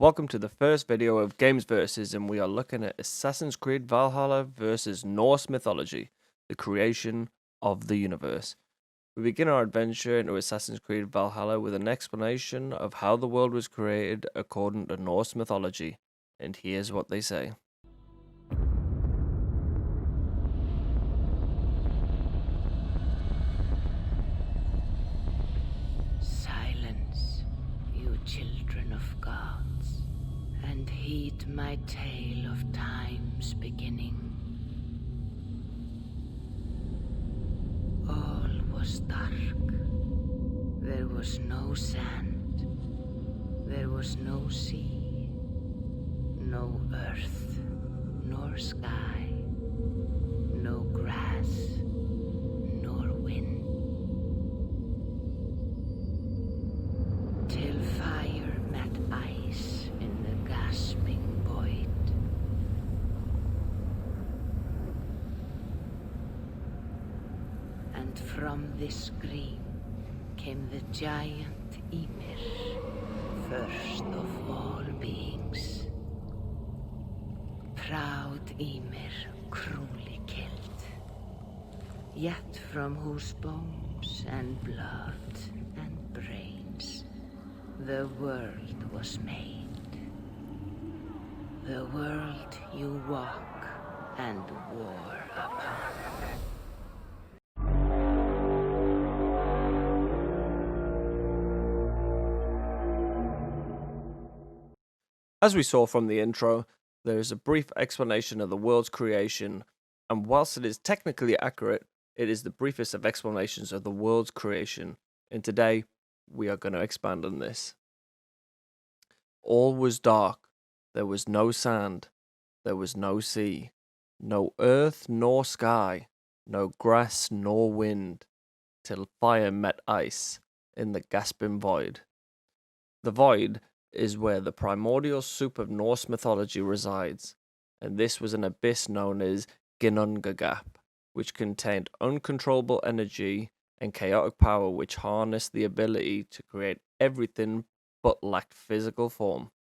Welcome to the first video of Games Versus, and we are looking at Assassins Creed Valhalla versus Norse Mythology, the creation of the universe. We begin our adventure into Assassin's Creed Valhalla with an explanation of how the world was created according to Norse mythology, and here's what they say. Silence, you children of gods, and heed my tale of time's beginning. All was dark. There was no sand. There was no sea. No earth, nor sky. No grass, nor wind. Till fire met ice in the gasping void. And from this scream came the giant Ymir, first of all beings. Proud Ymir, cruelly killed, yet from whose bones and blood and brains the world was made. The world you walk and war upon. As we saw from the intro, there is a brief explanation of the world's creation, and whilst it is technically accurate, it is the briefest of explanations of the world's creation, and today we are going to expand on this. All was dark, there was no sand, there was no sea, no earth nor sky, no grass nor wind, till fire met ice in the gasping void. The void is where the primordial soup of Norse mythology resides, and this was an abyss known as Ginnungagap, which contained uncontrollable energy and chaotic power which harnessed the ability to create everything but lacked physical form.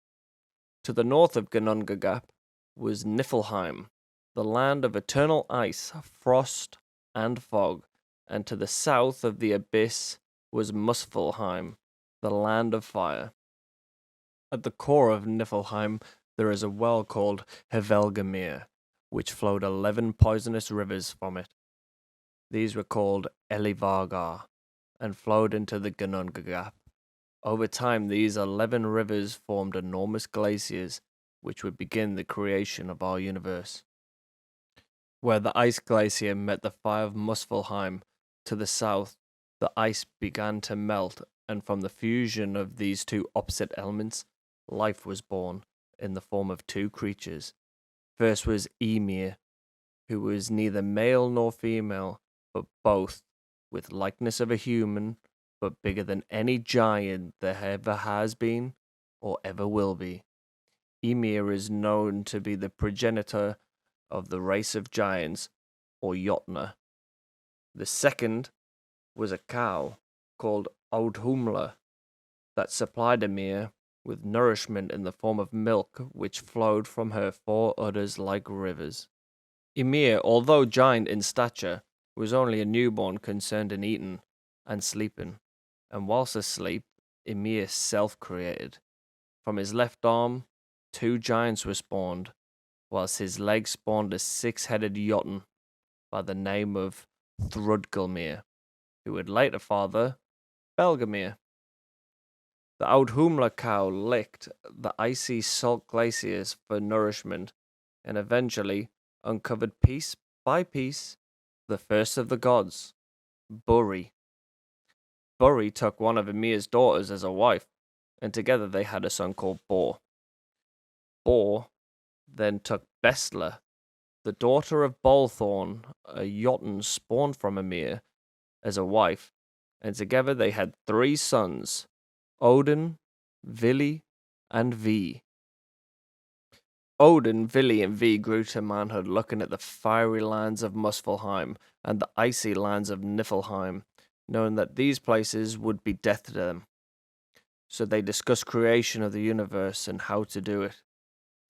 To the north of Ginnungagap was Niflheim, the land of eternal ice, frost, and fog, and to the south of the abyss was Muspelheim, the land of fire. At the core of Niflheim there is a well called Helgelmir, which flowed 11 poisonous rivers from it. These were called Elivargar, and flowed into the Ginnungagap. Over time these 11 rivers formed enormous glaciers, which would begin the creation of our universe. Where the ice glacier met the fire of Muspelheim to the south, the ice began to melt, and from the fusion of these two opposite elements, life was born in the form of two creatures. First was Ymir, who was neither male nor female, but both, with likeness of a human, but bigger than any giant there ever has been or ever will be. Ymir is known to be the progenitor of the race of giants, or Jotnar. The second was a cow called Audhumla that supplied Ymir with nourishment in the form of milk which flowed from her 4 udders like rivers. Ymir, although giant in stature, was only a newborn concerned in eating and sleeping, and whilst asleep, Ymir self-created. From his left arm, 2 giants were spawned, whilst his leg spawned a 6-headed Jotun by the name of Thrudgelmir, who would later father Belgemir. The Audhumla cow licked the icy salt glaciers for nourishment, and eventually uncovered piece by piece the first of the gods, Buri. Buri took one of Ymir's daughters as a wife, and together they had a son called Bor. Bor then took Bestla, the daughter of Bolthorn, a Jotun spawned from Ymir, as a wife, and together they had 3 sons, Odin, Vili, and V. Odin, Vili, and V grew to manhood looking at the fiery lands of Muspelheim and the icy lands of Niflheim, knowing that these places would be death to them. So they discussed creation of the universe and how to do it.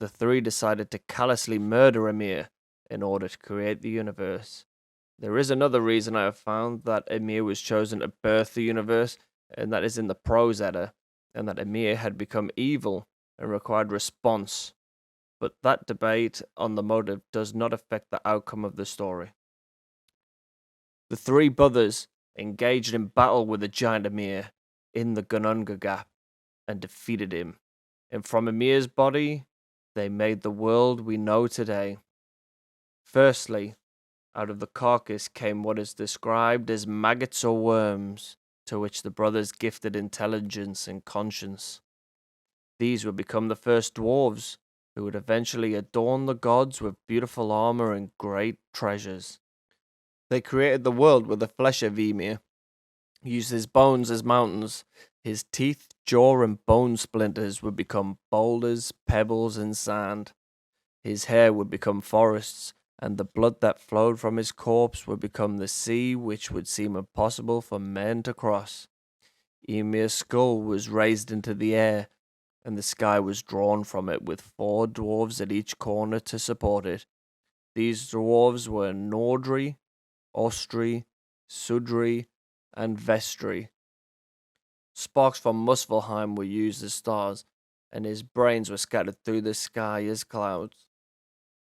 The three decided to callously murder Ymir in order to create the universe. There is another reason I have found that Ymir was chosen to birth the universe, and that is in the Prose Edda, and that Ymir had become evil and required response. But that debate on the motive does not affect the outcome of the story. The three brothers engaged in battle with the giant Ymir in the Gununga Gap and defeated him. And from Ymir's body, they made the world we know today. Firstly, out of the carcass came what is described as maggots or worms, to which the brothers gifted intelligence and conscience. These would become the first dwarves, who would eventually adorn the gods with beautiful armor and great treasures. They created the world with the flesh of Ymir, used his bones as mountains. His teeth, jaw, and bone splinters would become boulders, pebbles, and sand. His hair would become forests, and the blood that flowed from his corpse would become the sea which would seem impossible for men to cross. Ymir's skull was raised into the air, and the sky was drawn from it with 4 dwarves at each corner to support it. These dwarves were Nordri, Ostri, Sudri, and Vestri. Sparks from Muspelheim were used as stars, and his brains were scattered through the sky as clouds.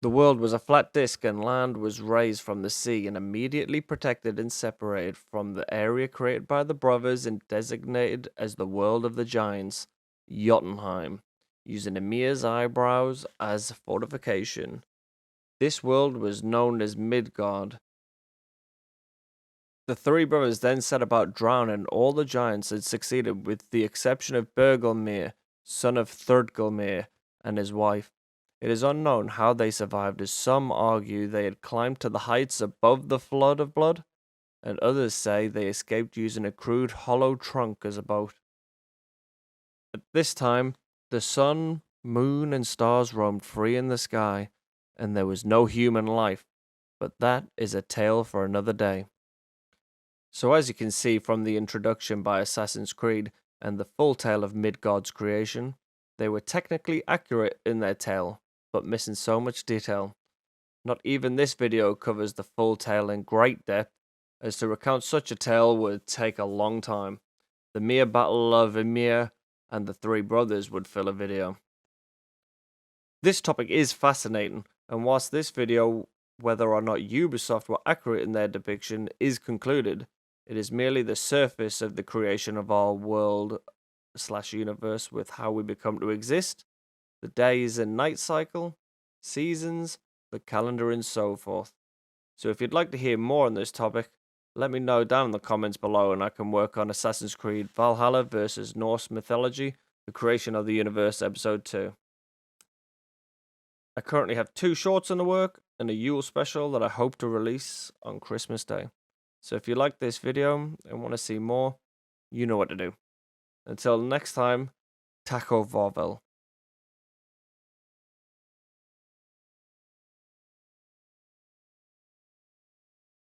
The world was a flat disk, and land was raised from the sea and immediately protected and separated from the area created by the brothers and designated as the world of the giants, Jotunheim, using Ymir's eyebrows as fortification. This world was known as Midgard. The three brothers then set about drowning all the giants and succeeded, with the exception of Bergelmir, son of Thurdgelmir, and his wife. It is unknown how they survived, as some argue they had climbed to the heights above the flood of blood, and others say they escaped using a crude hollow trunk as a boat. At this time, the sun, moon, and stars roamed free in the sky, and there was no human life, but that is a tale for another day. So as you can see from the introduction by Assassin's Creed and the full tale of Midgard's creation, they were technically accurate in their tale, but missing so much detail. Not even this video covers the full tale in great depth, as to recount such a tale would take a long time. The mere battle of Ymir and the three brothers would fill a video. This topic is fascinating, and whilst this video, whether or not Ubisoft were accurate in their depiction, is concluded, it is merely the surface of the creation of our world/universe, with how we become to exist, the days and night cycle, seasons, the calendar, and so forth. So if you'd like to hear more on this topic, let me know down in the comments below, and I can work on Assassin's Creed Valhalla versus Norse Mythology, the creation of the universe, episode 2. I currently have 2 shorts in the work and a Yule special that I hope to release on Christmas Day. So if you like this video and want to see more, you know what to do. Until next time, Taco Vorvel.